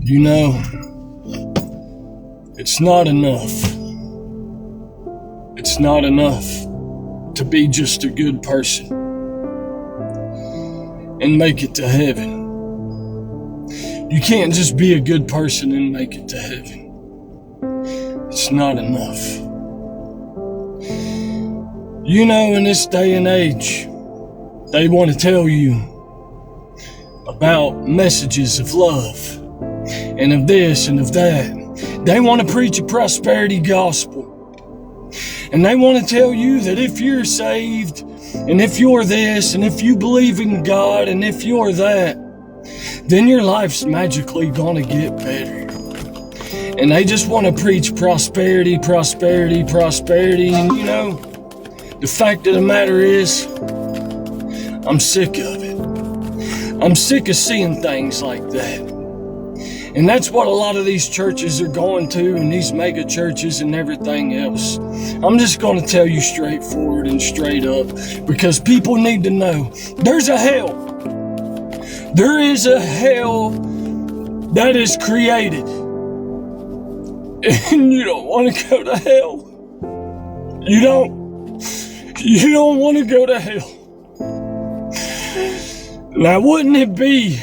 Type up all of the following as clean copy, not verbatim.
You know, it's not enough. It's not enough to be just a good person and make it to heaven. You can't just be a good person and make it to heaven. It's not enough. You know, in this day and age, they want to tell you about messages of love and of this and of that. They want to preach a prosperity gospel. And they want to tell you that if you're saved, and if you're this, and if you believe in God, and if you're that, then your life's magically gonna get better. And they just want to preach prosperity, prosperity, prosperity. And you know, the fact of the matter is, I'm sick of it. I'm sick of seeing things like that. And that's what a lot of these churches are going to, and these mega churches and everything else. I'm just going to tell you straightforward and straight up, because people need to know there's a hell. There is a hell that is created. And you don't want to go to hell. You don't want to go to hell. Now, wouldn't it be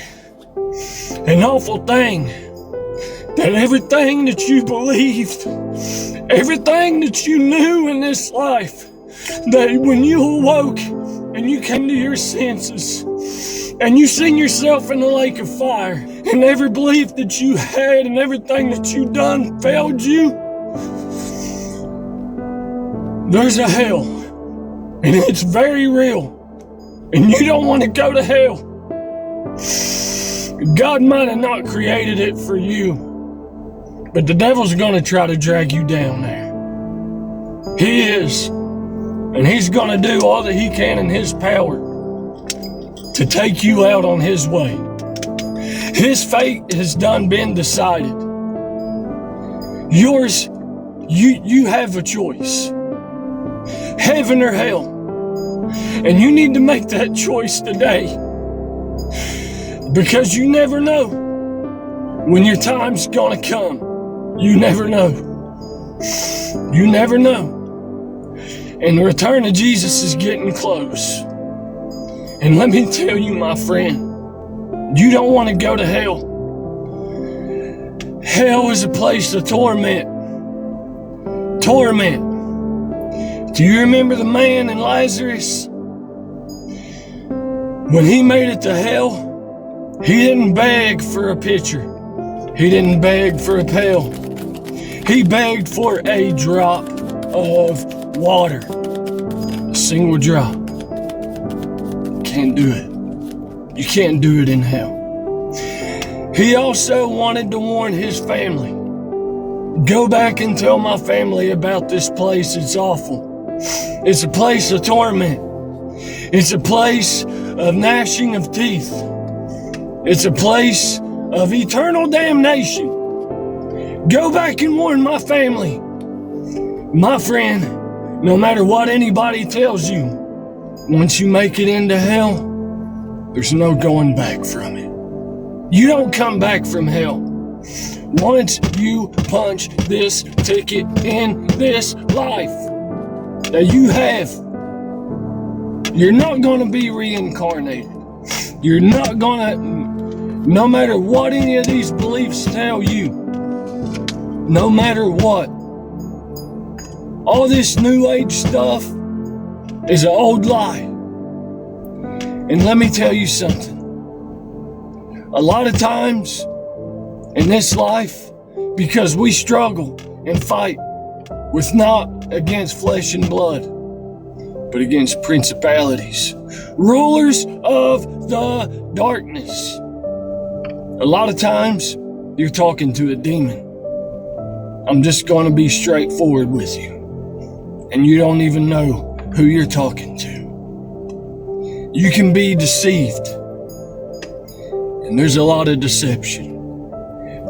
an awful thing that everything that you believed, everything that you knew in this life, that when you awoke and you came to your senses and you seen yourself in the lake of fire, and every belief that you had and everything that you done failed you? There's a hell, and it's very real, and you don't want to go to hell. God might have not created it for you, but the devil's going to try to drag you down there. He is, and he's going to do all that he can in his power to take you out on his way. His fate has done been decided. Yours, you have a choice. Heaven or hell. And you need to make that choice today. Because you never know when your time's gonna come. You never know. You never know. And the return of Jesus is getting close. And let me tell you, my friend, you don't want to go to hell. Hell is a place of torment. Torment. Do you remember the man in Lazarus? When he made it to hell, he didn't beg for a pitcher. He didn't beg for a pail. He begged for a drop of water. A single drop. Can't do it. You can't do it in hell. He also wanted to warn his family. Go back and tell my family about this place. It's awful. It's a place of torment. It's a place of gnashing of teeth. It's a place of eternal damnation. Go back and warn my family. My friend, no matter what anybody tells you, once you make it into hell, there's no going back from it. You don't come back from hell. Once you punch this ticket in this life that you have, you're not going to be reincarnated. You're not going to, no matter what any of these beliefs tell you, no matter what, all this new age stuff is an old lie. And let me tell you something. A lot of times in this life, because we struggle and fight with not against flesh and blood, but against principalities, rulers of the darkness. A lot of times you're talking to a demon. I'm just going to be straightforward with you. And you don't even know who you're talking to. You can be deceived. And there's a lot of deception.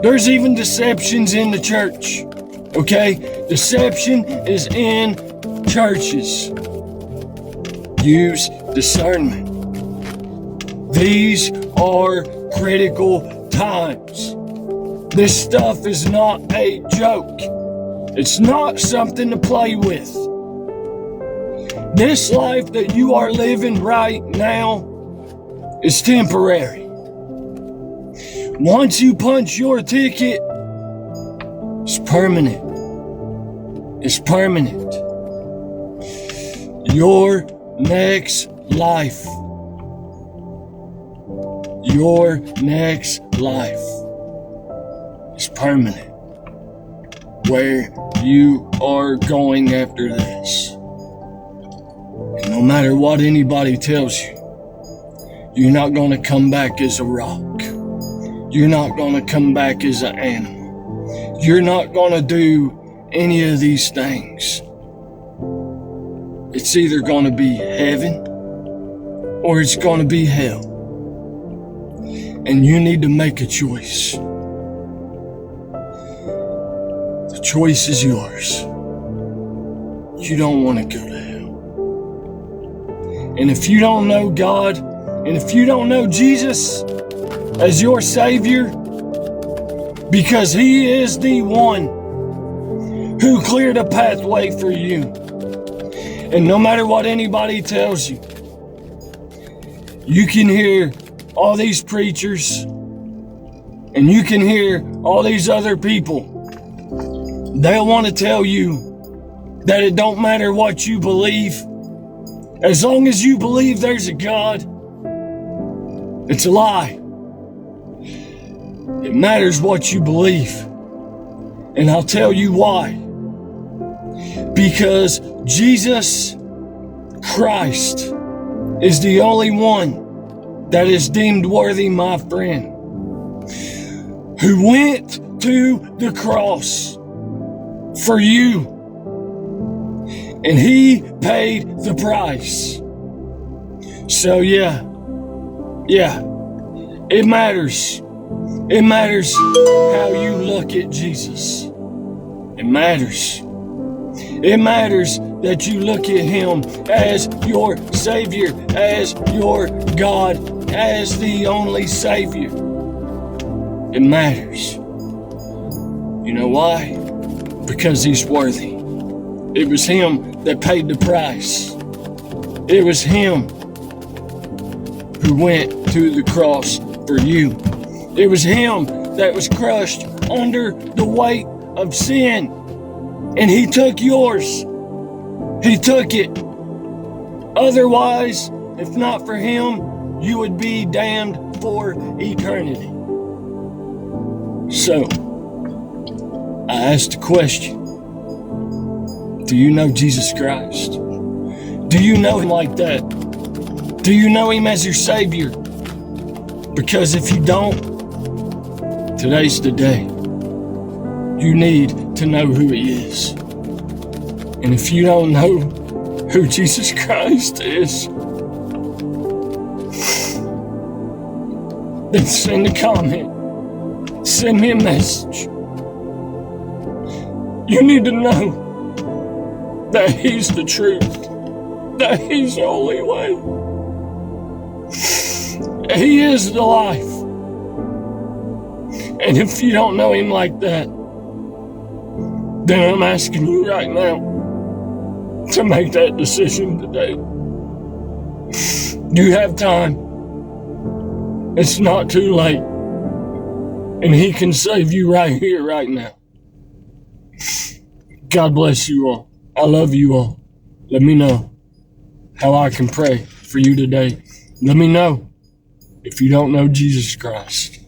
There's even deceptions in the church. Okay? Deception is in churches. Use discernment. These are critical times. This stuff is not a joke. It's not something to play with. This life that you are living right now is temporary. Once you punch your ticket, it's permanent. It's permanent. Your next life. Your next life is permanent. Where you are going after this. And no matter what anybody tells you, you're not going to come back as a rock. You're not going to come back as an animal. You're not going to do any of these things. It's either going to be heaven or it's going to be hell. And you need to make a choice. The choice is yours. You don't want to go to hell. And if you don't know God, and if you don't know Jesus as your Savior, because He is the one who cleared a pathway for you. And no matter what anybody tells you, you can hear all these preachers and you can hear all these other people. They'll want to tell you that it don't matter what you believe. As long as you believe there's a God, it's a lie. It matters what you believe. And I'll tell you why. Because Jesus Christ is the only one that is deemed worthy, my friend, who went to the cross for you. And He paid the price. So yeah, it matters. It matters how you look at Jesus. It matters. It matters that you look at Him as your Savior, as your God, as the only Savior. It matters. You know why? Because He's worthy. It was Him that paid the price. It was Him who went to the cross for you. It was Him that was crushed under the weight of sin. And He took yours. He took it. Otherwise, if not for Him, you would be damned for eternity. So, I asked a question. Do you know Jesus Christ? Do you know Him like that? Do you know Him as your Savior? Because if you don't, today's the day. You need to know who He is. And if you don't know who Jesus Christ is, then send a comment. Send me a message. You need to know that He's the truth, that He's the only way. He is the life. And if you don't know Him like that, then I'm asking you right now to make that decision today. You have time. It's not too late. And He can save you right here, right now. God bless you all. I love you all. Let me know how I can pray for you today. Let me know if you don't know Jesus Christ.